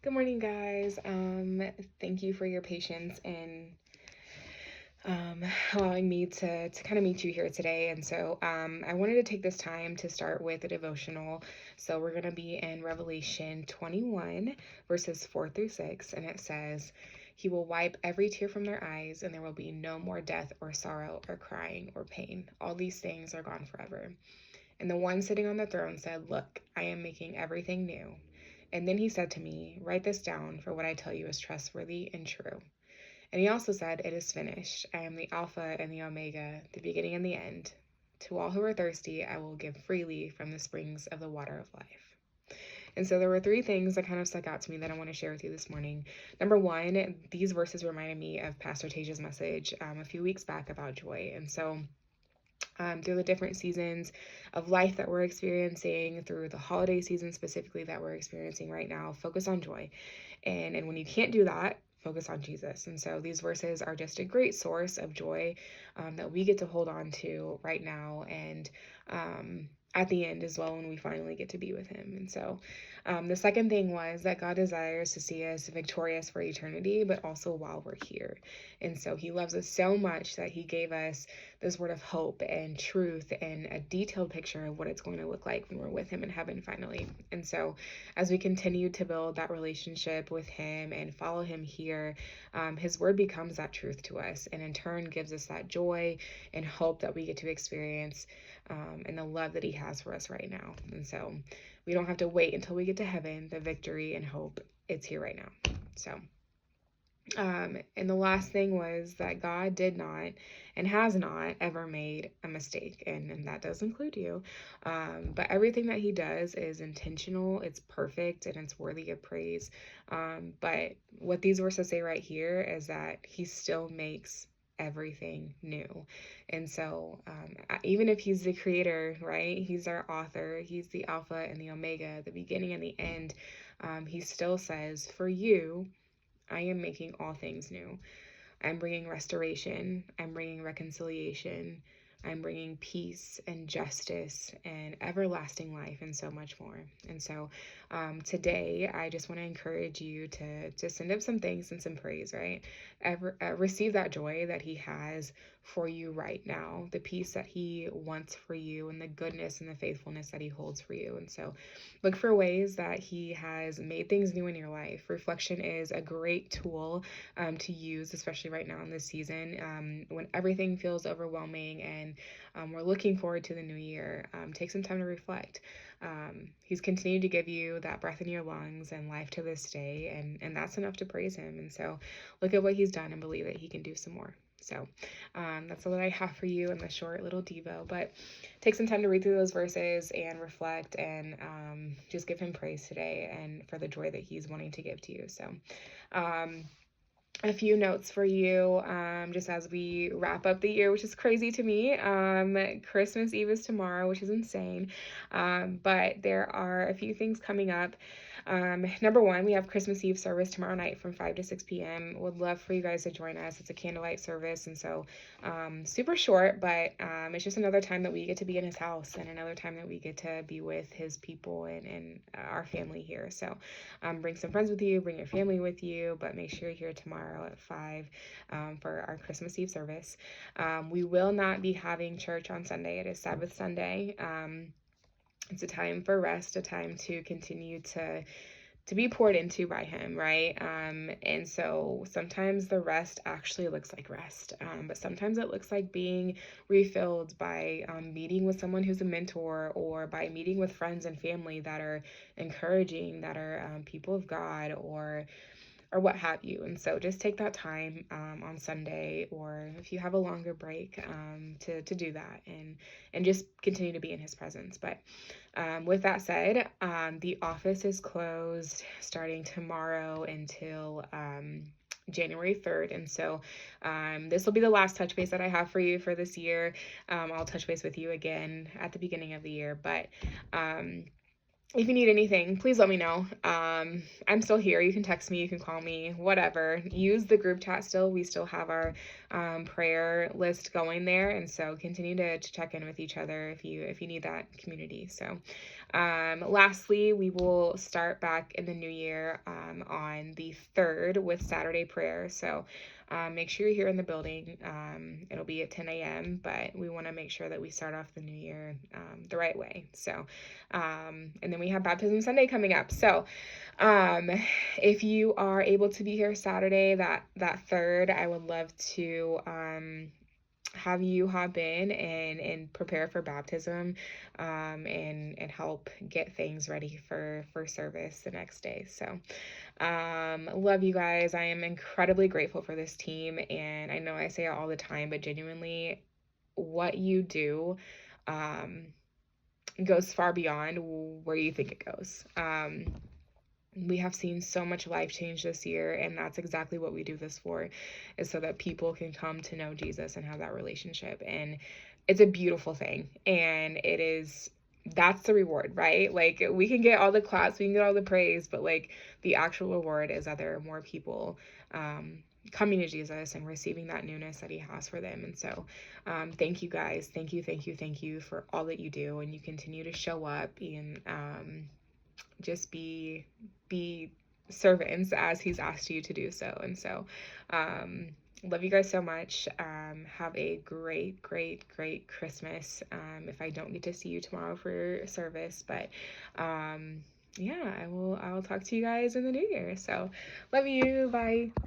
Good morning, guys. Thank you for your patience and allowing me to kind of meet you here today. I wanted to take this time to start with a devotional. So we're going to be in Revelation 21, verses 4 through 6, and it says, "He will wipe every tear from their eyes, and there will be no more death or sorrow or crying or pain. All these things are gone forever." And the one sitting on the throne said, "Look, I am making everything new." And then he said to me, "Write this down, for what I tell you is trustworthy and true." And he also said, "It is finished. I am the Alpha and the Omega, the beginning and the end. To all who are thirsty, I will give freely from the springs of the water of life." And so there were three things that kind of stuck out to me that I want to share with you this morning. Number one, these verses reminded me of Pastor Taja's message a few weeks back about joy. Through the different seasons of life that we're experiencing, through the holiday season specifically that we're experiencing right now, focus on joy. And when you can't do that, focus on Jesus. And so these verses are just a great source of joy that we get to hold on to right now and at the end as well when we finally get to be with him. The second thing was that God desires to see us victorious for eternity, but also while we're here. And so he loves us so much that he gave us this word of hope and truth and a detailed picture of what it's going to look like when we're with him in heaven finally. And so as we continue to build that relationship with him and follow him here, his word becomes that truth to us, and in turn gives us that joy and hope that we get to experience, and the love that he has for us right now. And so we don't have to wait until we get to heaven. The victory and hope, it's here right now. And the last thing was that God did not and has not ever made a mistake, and that does include you. But everything that he does is intentional, it's perfect, and it's worthy of praise. But what these verses say right here is that he still makes everything new. And so even if he's the creator, right, he's our author, he's the Alpha and the Omega, the beginning and the end, he still says, "For you, I am making all things new. I'm bringing restoration. I'm bringing reconciliation. I'm bringing peace and justice and everlasting life and so much more." And so today, I just want to encourage you to send up some thanks and some praise, right? Receive that joy that he has for you right now, the peace that he wants for you, and the goodness and the faithfulness that he holds for you. And so look for ways that he has made things new in your life. Reflection is a great tool to use, especially right now in this season when everything feels overwhelming and we're looking forward to the new year. Take some time to reflect. He's continued to give you that breath in your lungs and life to this day, and that's enough to praise him. And so look at what he's done and believe that he can do some more. So that's all that I have for you in the short little Devo. But take some time to read through those verses and reflect and just give him praise today and for the joy that he's wanting to give to you. So a few notes for you just as we wrap up the year, which is crazy to me. Christmas Eve is tomorrow, which is insane. But there are a few things coming up. Number one, we have Christmas Eve service tomorrow night from 5 to 6 p.m. Would love for you guys to join us. It's a candlelight service, and so super short, but it's just another time that we get to be in his house and another time that we get to be with his people and our family here. So bring some friends with you, bring your family with you, but make sure you're here tomorrow at 5 for our Christmas Eve service. We will not be having church on Sunday. It is Sabbath Sunday. It's a time for rest, a time to continue to be poured into by him, right? And so sometimes the rest actually looks like rest, but sometimes it looks like being refilled by meeting with someone who's a mentor, or by meeting with friends and family that are encouraging, that are people of God, or what have you. And so just take that time on Sunday, or if you have a longer break, to do that and just continue to be in his presence. But with that said, the office is closed starting tomorrow until January 3rd. And so this will be the last touch base that I have for you for this year. I'll touch base with you again at the beginning of the year. But if you need anything, please let me know. I'm still here. You can text me, you can call me, whatever. Use the group chat still. We still have our prayer list going there, and so continue to check in with each other if you need that community. So Lastly, we will start back in the new year on the 3rd with Saturday prayer. So make sure you're here in the building. It'll be at 10 a.m., but we want to make sure that we start off the new year the right way. So, and then we have Baptism Sunday coming up. So, if you are able to be here Saturday, that 3rd, I would love to have you hop in and prepare for baptism, and help get things ready for service the next day. So love you guys. I am incredibly grateful for this team, and I know I say it all the time, but genuinely what you do goes far beyond where you think it goes. We have seen so much life change this year, and that's exactly what we do this for, is so that people can come to know Jesus and have that relationship. And it's a beautiful thing, and that's the reward, right? Like, we can get all the claps, we can get all the praise, but like the actual reward is that there are more people coming to Jesus and receiving that newness that he has for them. And so thank you guys, thank you for all that you do, and you continue to show up and just be servants as he's asked you to do so. And so love you guys so much. Have a great Christmas, if I don't get to see you tomorrow for service. But yeah, I will talk to you guys in the new year. So love you. Bye.